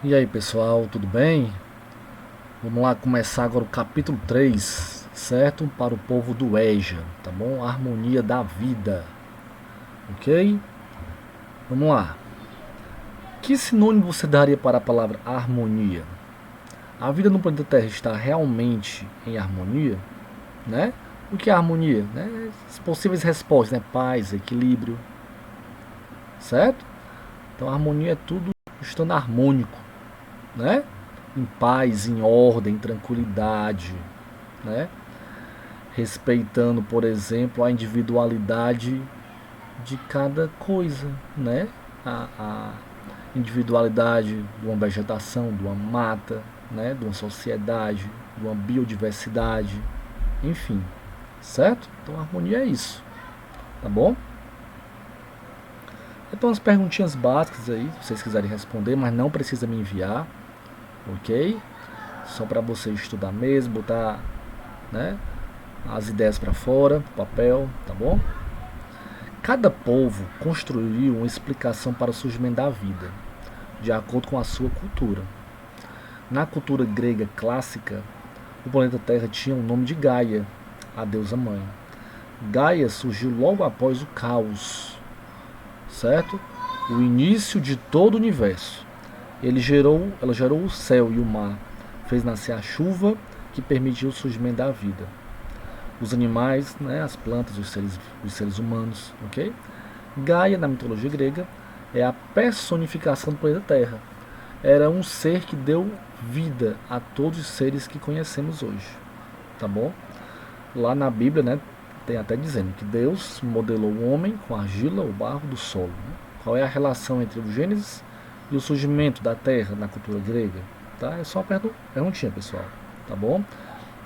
E aí pessoal, tudo bem? Vamos lá começar agora o capítulo 3, certo? Para o povo do EJA, tá bom? Harmonia da vida, ok? Vamos lá. Que sinônimo você daria para a palavra harmonia? A vida no planeta Terra está realmente em harmonia, né? O que é harmonia? Né? As possíveis respostas, né? Paz, equilíbrio, certo? Então harmonia é tudo estando harmônico, né? Em paz, em ordem, em tranquilidade, né? Respeitando, por exemplo, a individualidade de cada coisa, né? A individualidade de uma vegetação, de uma mata, né? De uma sociedade, de uma biodiversidade, enfim, certo? Então a harmonia é isso, tá bom? Então as perguntinhas básicas aí, se vocês quiserem responder, mas não precisa me enviar, ok? Só para você estudar mesmo, botar, né, as ideias para fora, papel, tá bom? Cada povo construiu uma explicação para o surgimento da vida, de acordo com a sua cultura. Na cultura grega clássica, o planeta Terra tinha o nome de Gaia, a deusa mãe. Gaia surgiu logo após o caos, certo? O início de todo o universo. Ela gerou o céu e o mar, fez nascer a chuva que permitiu o surgimento da vida. Os animais, né, as plantas, os seres humanos, ok? Gaia, na mitologia grega, é a personificação do planeta Terra. Era um ser que deu vida a todos os seres que conhecemos hoje, tá bom? Lá na Bíblia, né, tem até dizendo que Deus modelou o homem com a argila, o barro do solo. Né? Qual é a relação entre o Gênesis e o surgimento da Terra na cultura grega? Tá? É só uma perguntinha, pessoal, tá bom?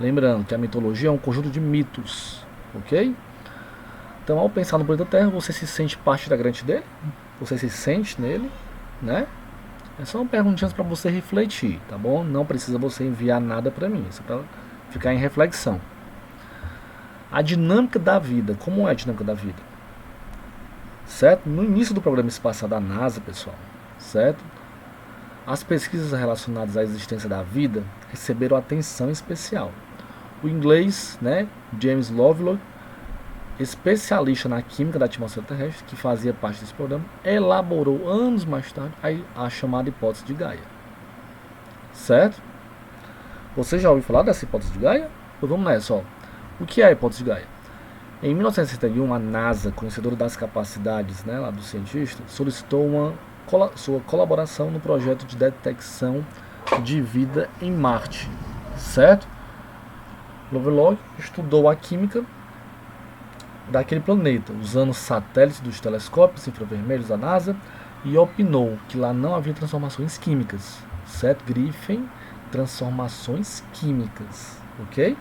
Lembrando que a mitologia é um conjunto de mitos, ok? Então, ao pensar no planeta Terra, você se sente parte integrante dele? Você se sente nele, né? É só uma perguntinha para você refletir, tá bom? Não precisa você enviar nada para mim, isso é para ficar em reflexão. A dinâmica da vida, como é a dinâmica da vida? Certo? No início do programa espacial da NASA, pessoal, certo? As pesquisas relacionadas à existência da vida receberam atenção especial. O inglês, né, James Lovelock, especialista na química da atmosfera terrestre, que fazia parte desse programa, elaborou anos mais tarde a chamada hipótese de Gaia. Certo? Você já ouviu falar dessa hipótese de Gaia? Então vamos nessa, ó. O que é a hipótese de Gaia? Em 1961, a NASA, conhecedora das capacidades, né, lá do cientista, solicitou sua colaboração no projeto de detecção de vida em Marte. Certo? Lovelock estudou a química daquele planeta, usando satélites dos telescópios infravermelhos da NASA, e opinou que lá não havia transformações químicas. Certo? Griffin, transformações químicas, ok?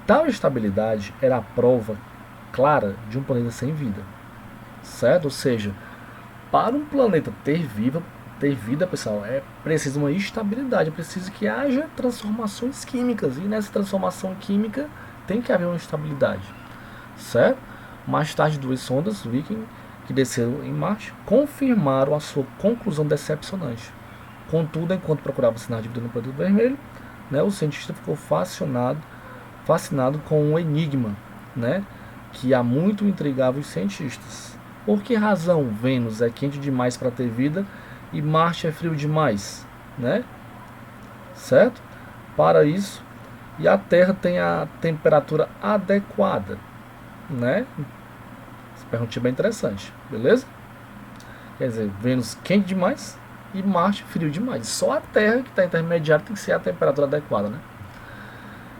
Tal estabilidade era a prova clara de um planeta sem vida, certo? Ou seja, para um planeta ter vida, pessoal, é preciso uma estabilidade, é preciso que haja transformações químicas, e nessa transformação química tem que haver uma estabilidade, certo? Mais tarde, duas sondas Viking que desceram em Marte confirmaram a sua conclusão decepcionante. Contudo, enquanto procurava sinais de vida no planeta vermelho, né, o cientista ficou fascinado com um enigma, né, que há muito intrigava os cientistas. Por que razão Vênus é quente demais para ter vida e Marte é frio demais, né? Certo? Para isso, e a Terra tem a temperatura adequada, né? Essa pergunta é bem interessante, beleza? Quer dizer, Vênus quente demais e Marte frio demais. Só a Terra que está intermediária tem que ser a temperatura adequada, né?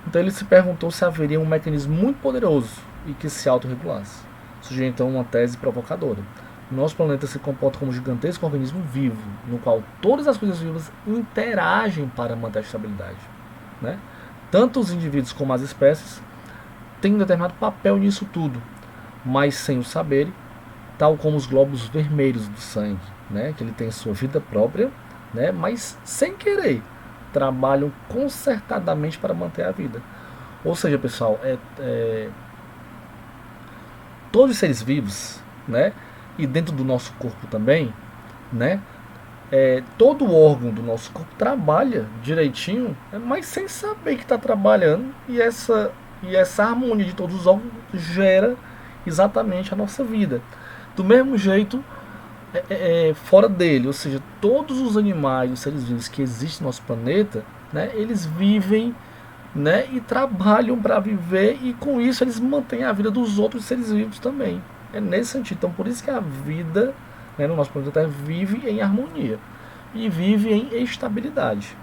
Então ele se perguntou se haveria um mecanismo muito poderoso e que se autorregulasse. Surgiu então uma tese provocadora. Nosso planeta se comporta como um gigantesco organismo vivo, no qual todas as coisas vivas interagem para manter a estabilidade. Né? Tanto os indivíduos como as espécies têm um determinado papel nisso tudo, mas sem o saber, tal como os glóbulos vermelhos do sangue, né? Que ele tem sua vida própria, né? Mas sem querer trabalham concertadamente para manter a vida. Ou seja, pessoal, todos os seres vivos, né, e dentro do nosso corpo também, né, todo órgão do nosso corpo trabalha direitinho, mas sem saber que está trabalhando, e essa harmonia de todos os órgãos gera exatamente a nossa vida. Do mesmo jeito, fora dele, ou seja, todos os animais, os seres vivos que existem no nosso planeta, né, eles vivem, né, e trabalham para viver, e com isso eles mantêm a vida dos outros seres vivos também. É nesse sentido. Então, por isso que a vida, né, no nosso planeta Terra vive em harmonia e vive em estabilidade.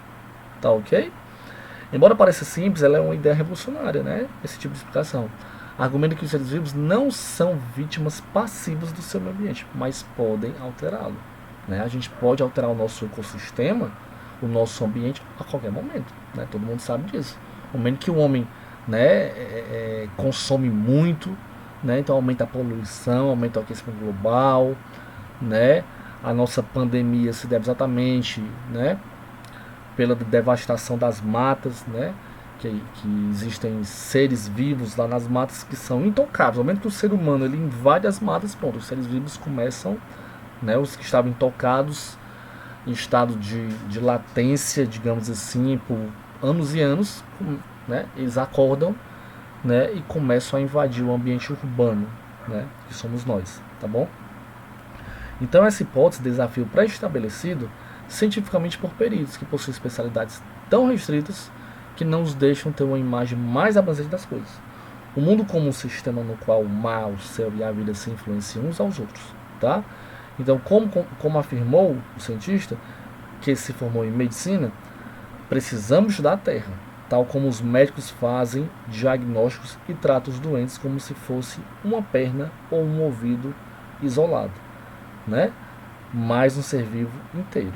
Tá ok? Embora pareça simples, ela é uma ideia revolucionária, né? Esse tipo de explicação. Argumenta que os seres vivos não são vítimas passivas do seu meio ambiente, mas podem alterá-lo. Né? A gente pode alterar o nosso ecossistema, o nosso ambiente, a qualquer momento. Né? Todo mundo sabe disso. No momento que o homem, né, consome muito, né, então aumenta a poluição, aumenta o aquecimento global, né, a nossa pandemia se deve exatamente, né, pela devastação das matas, né, que existem seres vivos lá nas matas que são intocáveis. No momento que o ser humano ele invade as matas, pronto, os seres vivos começam, né, os que estavam intocados, em estado de latência, digamos assim, por anos e anos, né, eles acordam, né, e começam a invadir o ambiente urbano, né, que somos nós, tá bom? Então essa hipótese de desafio pré-estabelecido cientificamente por peritos que possuem especialidades tão restritas que não os deixam ter uma imagem mais abrangente das coisas. O mundo como um sistema no qual o mar, o céu e a vida se influenciam uns aos outros, tá? Então, como afirmou o cientista que se formou em medicina, precisamos estudar a Terra, tal como os médicos fazem diagnósticos e tratam os doentes como se fosse uma perna ou um ouvido isolado, né? Mas um ser vivo inteiro.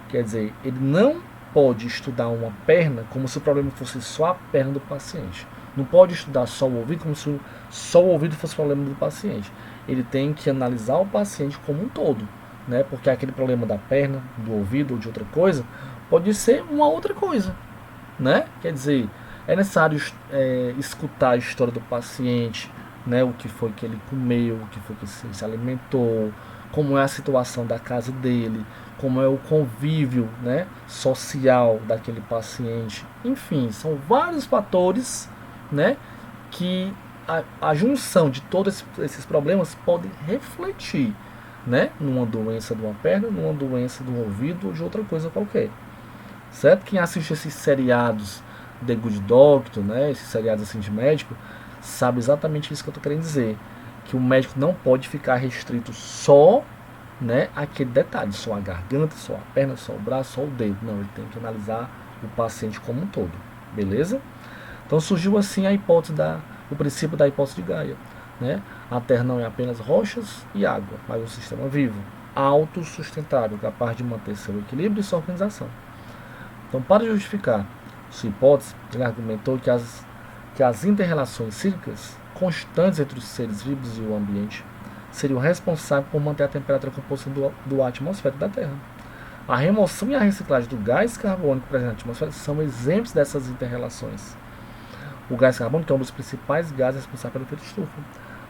Quer dizer, ele não pode estudar uma perna como se o problema fosse só a perna do paciente. Não pode estudar só o ouvido como se só o ouvido fosse o problema do paciente. Ele tem que analisar o paciente como um todo, né? Porque aquele problema da perna, do ouvido ou de outra coisa pode ser uma outra coisa, né? Quer dizer, é necessário escutar a história do paciente, né? O que foi que ele comeu, o que foi que se alimentou, como é a situação da casa dele, como é o convívio, né, social daquele paciente. Enfim, são vários fatores, né, que a junção de todos esses problemas pode refletir, né, numa doença de uma perna, numa doença do ouvido ou de outra coisa qualquer. Certo? Quem assiste esses seriados The Good Doctor, né, esses seriados assim de médico, sabe exatamente isso que eu estou querendo dizer. Que o médico não pode ficar restrito só, né, aquele detalhe, só a garganta, só a perna, só o braço, só o dedo. Não, ele tem que analisar o paciente como um todo. Beleza? Então surgiu assim a hipótese o princípio da hipótese de Gaia. Né? A Terra não é apenas rochas e água, mas um sistema vivo, autossustentável, capaz de manter seu equilíbrio e sua organização. Então, para justificar sua hipótese, ele argumentou que as inter-relações cíclicas constantes entre os seres vivos e o ambiente seriam responsáveis por manter a temperatura composta do atmosférico da Terra. A remoção e a reciclagem do gás carbônico presente na atmosfera são exemplos dessas inter-relações. O gás carbônico é um dos principais gases responsáveis pelo efeito estufa.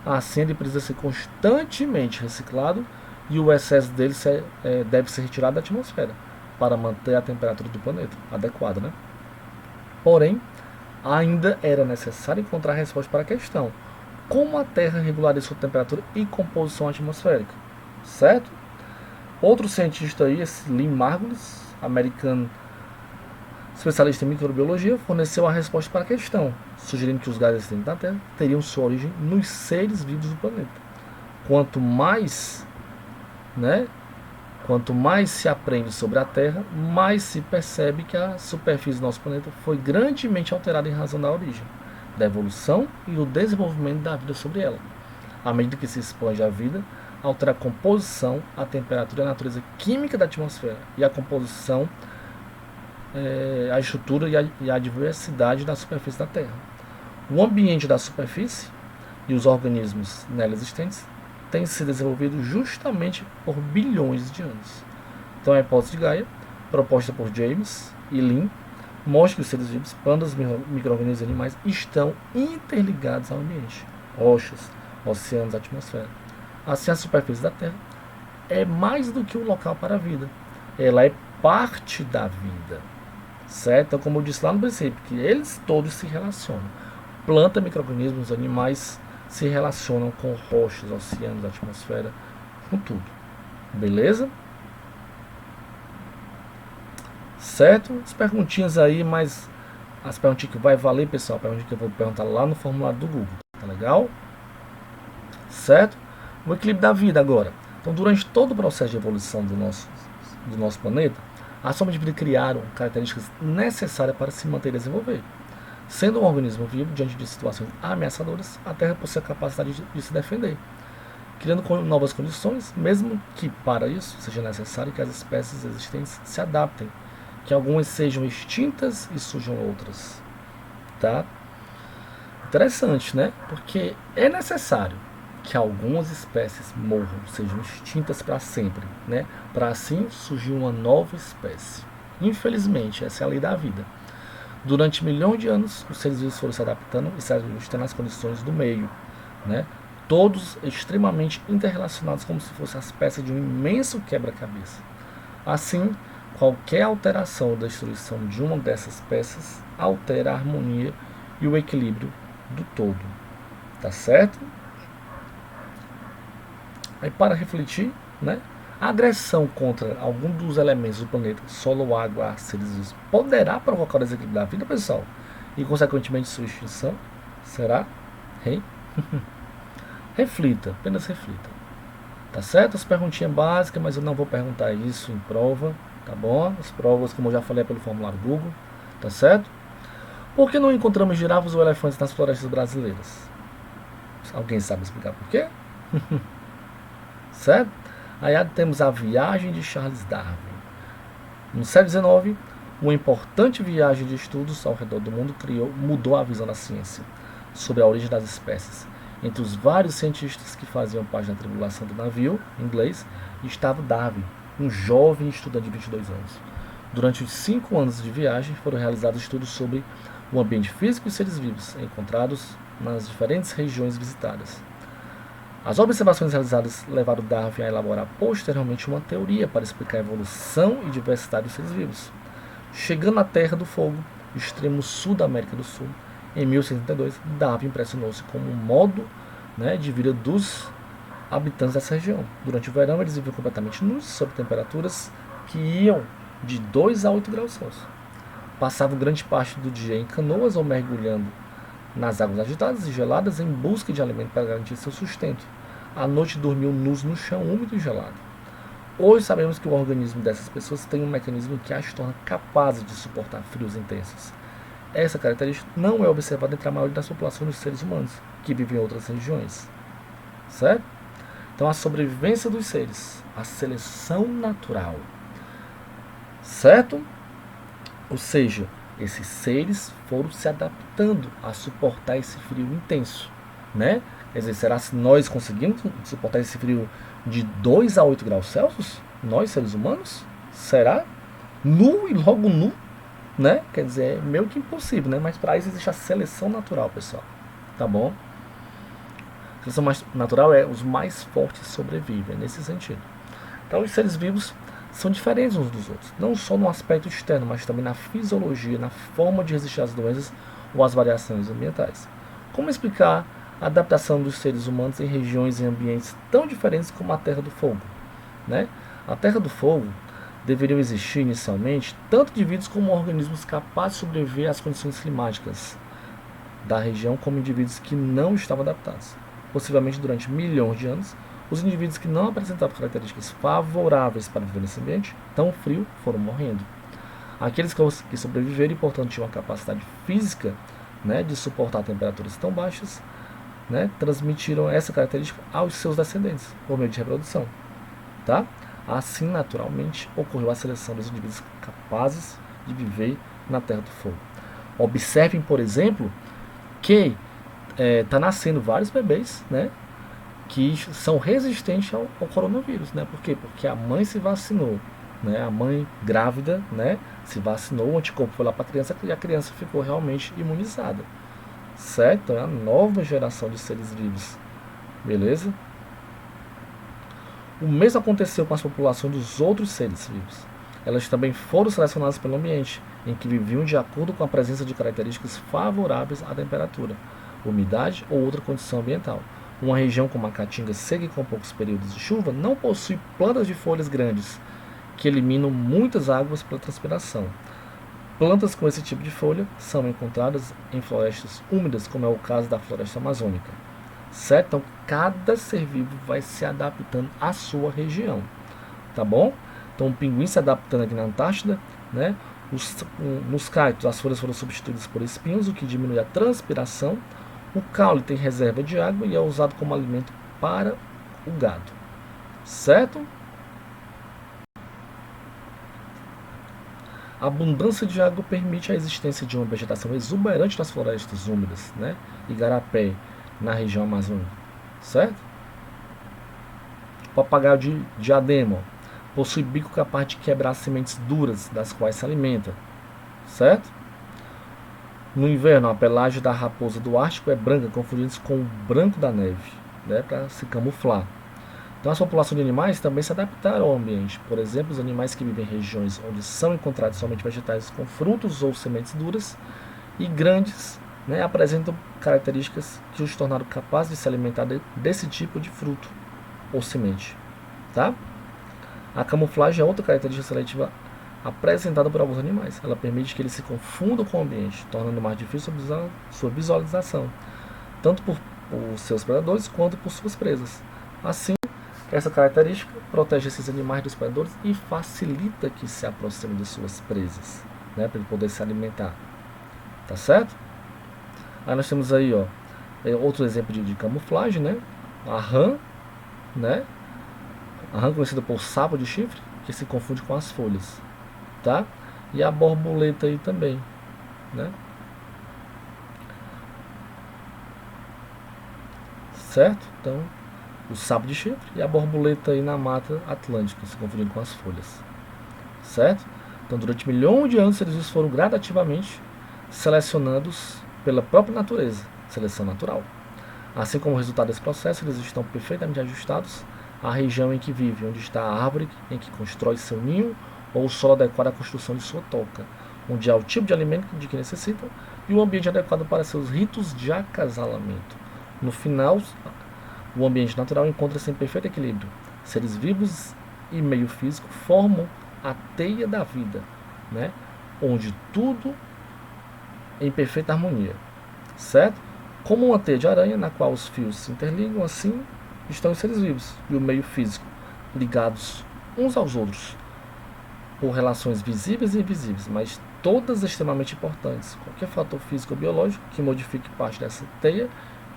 Assim, ele precisa ser constantemente reciclado e o excesso dele deve ser retirado da atmosfera para manter a temperatura do planeta adequada, né? Porém, ainda era necessário encontrar a resposta para a questão: como a Terra regularia sua temperatura e composição atmosférica? Certo? Outro cientista aí, esse Lynn Margulis, americano, especialista em microbiologia, forneceu a resposta para a questão, sugerindo que os gases existentes na Terra teriam sua origem nos seres vivos do planeta. Quanto mais se aprende sobre a Terra, mais se percebe que a superfície do nosso planeta foi grandemente alterada em razão da origem, da evolução e do desenvolvimento da vida sobre ela. À medida que se expande a vida, altera a composição, a temperatura e a natureza química da atmosfera e a composição, a estrutura e a diversidade da superfície da Terra. O ambiente da superfície e os organismos nela existentes têm se desenvolvido justamente por bilhões de anos. Então a hipótese de Gaia, proposta por James e Lynn, mostra que os seres vivos, plantas, micro-organismos e animais estão interligados ao ambiente, rochas, oceanos, atmosfera. Assim, a superfície da Terra é mais do que um local para a vida, ela é parte da vida, certo? Então, como eu disse lá no princípio, que eles todos se relacionam. Planta, micro-organismos, animais se relacionam com rochas, oceanos, atmosfera, com tudo. Beleza? Certo? As perguntinhas aí, mas as perguntinhas que vai valer, pessoal, perguntinha que eu vou perguntar lá no formulário do Google. Tá legal? Certo? O equilíbrio da vida agora. Então, durante todo o processo de evolução do nosso planeta, as formas de vida criaram características necessárias para se manter e desenvolver. Sendo um organismo vivo diante de situações ameaçadoras, a Terra possui a capacidade de se defender, criando novas condições, mesmo que para isso seja necessário que as espécies existentes se adaptem, que algumas sejam extintas e surjam outras. Tá? Interessante, né? Porque é necessário que algumas espécies morram, sejam extintas para sempre, né? Para assim surgir uma nova espécie. Infelizmente, essa é a lei da vida. Durante milhões de anos, os seres vivos foram se adaptando e se ajustando às condições do meio, né? Todos extremamente interrelacionados, como se fossem as peças de um imenso quebra-cabeça. Assim, qualquer alteração ou destruição de uma dessas peças altera a harmonia e o equilíbrio do todo. Tá certo? Aí, para refletir, né? A agressão contra algum dos elementos do planeta, solo, água, ar, seres vivos, poderá provocar o desequilíbrio da vida, pessoal? E, consequentemente, sua extinção? Será? Hein? Reflita, apenas reflita. Tá certo? As perguntinhas básicas, mas eu não vou perguntar isso em prova, tá bom? As provas, como eu já falei, é pelo formulário Google, tá certo? Por que não encontramos girafas ou elefantes nas florestas brasileiras? Alguém sabe explicar por quê? Certo? Aí temos a viagem de Charles Darwin. No século XIX, uma importante viagem de estudos ao redor do mundo mudou a visão da ciência sobre a origem das espécies. Entre os vários cientistas que faziam parte da tripulação do navio inglês, estava Darwin, um jovem estudante de 22 anos. Durante os 5 anos de viagem, foram realizados estudos sobre o ambiente físico e seres vivos encontrados nas diferentes regiões visitadas. As observações realizadas levaram Darwin a elaborar posteriormente uma teoria para explicar a evolução e diversidade dos seres vivos. Chegando à Terra do Fogo, extremo sul da América do Sul, em 1132, Darwin impressionou-se com o modo, né, de vida dos habitantes dessa região. Durante o verão, eles viviam completamente nus, sob temperaturas que iam de 2 a 8 graus Celsius. Passavam grande parte do dia em canoas ou mergulhando nas águas agitadas e geladas em busca de alimento para garantir seu sustento. À noite dormiam nus no chão úmido e gelado. Hoje sabemos que o organismo dessas pessoas tem um mecanismo que as torna capazes de suportar frios intensos. Essa característica não é observada entre a maioria das populações dos seres humanos, que vivem em outras regiões. Certo? Então, a sobrevivência dos seres, a seleção natural. Certo? Ou seja, esses seres foram se adaptando a suportar esse frio intenso, né? Quer dizer, será que nós conseguimos suportar esse frio de 2 a 8 graus Celsius? Nós, seres humanos? Será? Nu e logo nu, né? Quer dizer, é meio que impossível, né? Mas para isso existe a seleção natural, pessoal. Tá bom? A seleção natural é os mais fortes sobrevivem, nesse sentido. Então, os seres vivos são diferentes uns dos outros, não só no aspecto externo, mas também na fisiologia, na forma de resistir às doenças ou às variações ambientais. Como explicar a adaptação dos seres humanos em regiões e ambientes tão diferentes como a Terra do Fogo? Né? A Terra do Fogo deveriam existir inicialmente tanto indivíduos como organismos capazes de sobreviver às condições climáticas da região, como indivíduos que não estavam adaptados. Possivelmente durante milhões de anos, os indivíduos que não apresentavam características favoráveis para viver nesse ambiente tão frio foram morrendo. Aqueles que sobreviveram e, portanto, tinham uma capacidade física, né, de suportar temperaturas tão baixas, né, transmitiram essa característica aos seus descendentes por meio de reprodução. Tá? Assim, naturalmente, ocorreu a seleção dos indivíduos capazes de viver na Terra do Fogo. Observem, por exemplo, que está nascendo vários bebês, né, que são resistentes ao coronavírus, né? Por quê? Porque a mãe se vacinou, né? A mãe grávida, né, se vacinou, o anticorpo foi lá para a criança e a criança ficou realmente imunizada. Certo? É a nova geração de seres vivos. Beleza? O mesmo aconteceu com as populações dos outros seres vivos. elas também foram selecionadas pelo ambiente, em que viviam de acordo com a presença de características favoráveis à temperatura, umidade ou outra condição ambiental. Uma região como a Caatinga seca e com poucos períodos de chuva não possui plantas de folhas grandes, que eliminam muitas águas pela transpiração. Plantas com esse tipo de folha são encontradas em florestas úmidas, como é o caso da floresta amazônica. Certo? Então, cada ser vivo vai se adaptando à sua região. Tá bom? Então, o pinguim se adaptando aqui na Antártida, né? Nos cactos, as folhas foram substituídas por espinhos, o que diminui a transpiração. O caule tem reserva de água e é usado como alimento para o gado. Certo? A abundância de água permite a existência de uma vegetação exuberante nas florestas úmidas, né? Igarapé, na região amazônica. Certo? O papagaio de diadema possui bico capaz de quebrar sementes duras, das quais se alimenta. Certo? No inverno, a pelagem da raposa do Ártico é branca, confundindo-se com o branco da neve, né, para se camuflar. Então, as populações de animais também se adaptaram ao ambiente. Por exemplo, os animais que vivem em regiões onde são encontrados somente vegetais com frutos ou sementes duras e grandes, né, apresentam características que os tornaram capazes de se alimentar desse tipo de fruto ou semente. Tá? A camuflagem é outra característica seletiva apresentada por alguns animais. Ela permite que eles se confundam com o ambiente, tornando mais difícil sua visualização, tanto por seus predadores quanto por suas presas. Assim, essa característica protege esses animais dos predadores e facilita que se aproximem de suas presas, né, para ele poder se alimentar. Tá certo? Aí nós temos aí, ó, outro exemplo de camuflagem, né? A rã, né? A rã conhecida por sapo de chifre, que se confunde com as folhas, tá? E a borboleta aí também, né? Certo? Então, o sapo de chifre e a borboleta aí na mata atlântica, se confundindo com as folhas. Certo? Então, durante milhões de anos, eles foram gradativamente selecionados pela própria natureza, seleção natural. Assim como resultado desse processo, eles estão perfeitamente ajustados à região em que vive, onde está a árvore em que constrói seu ninho ou o solo adequado à construção de sua toca, onde há o tipo de alimento de que necessitam e o ambiente adequado para seus ritos de acasalamento. No final, o ambiente natural encontra-se em perfeito equilíbrio. Seres vivos e meio físico formam a teia da vida, né? Onde tudo em perfeita harmonia, certo? Como uma teia de aranha na qual os fios se interligam, assim estão os seres vivos e o meio físico, ligados uns aos outros por relações visíveis e invisíveis, mas todas extremamente importantes. Qualquer fator físico ou biológico que modifique parte dessa teia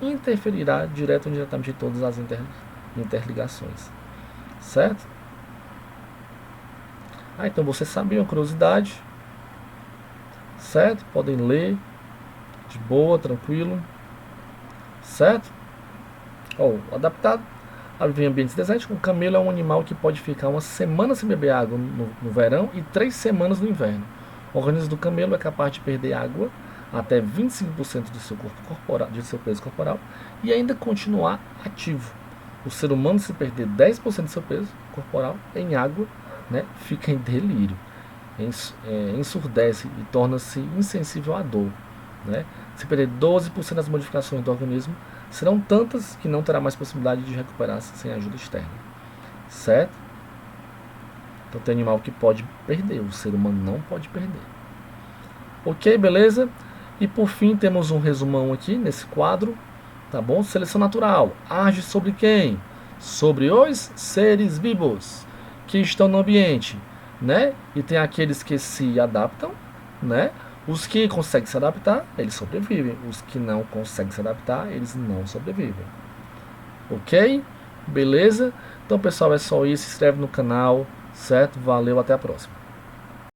interferirá direto ou indiretamente em todas as interligações, certo? Então você sabia, uma curiosidade, certo? Podem ler de boa, tranquilo, certo? Adaptado a viver em ambientes desérticos, o camelo é um animal que pode ficar uma semana sem beber água no verão e 3 semanas no inverno. O organismo do camelo é capaz de perder água até 25% do seu corpo corporal, de seu peso corporal, e ainda continuar ativo. O ser humano, se perder 10% do seu peso corporal em água, né, fica em delírio, ensurdece e torna-se insensível à dor, né? Se perder 12% das modificações do organismo, serão tantas que não terá mais possibilidade de recuperar-se sem ajuda externa, certo? Então tem animal que pode perder, o ser humano não pode perder. Ok, beleza? E por fim temos um resumão aqui nesse quadro, tá bom? Seleção natural age sobre quem? Sobre os seres vivos que estão no ambiente, né? E tem aqueles que se adaptam, né? Os que conseguem se adaptar, eles sobrevivem. Os que não conseguem se adaptar, eles não sobrevivem. Ok? Beleza? Então, pessoal, é só isso. Se inscreve no canal, certo? Valeu, até a próxima.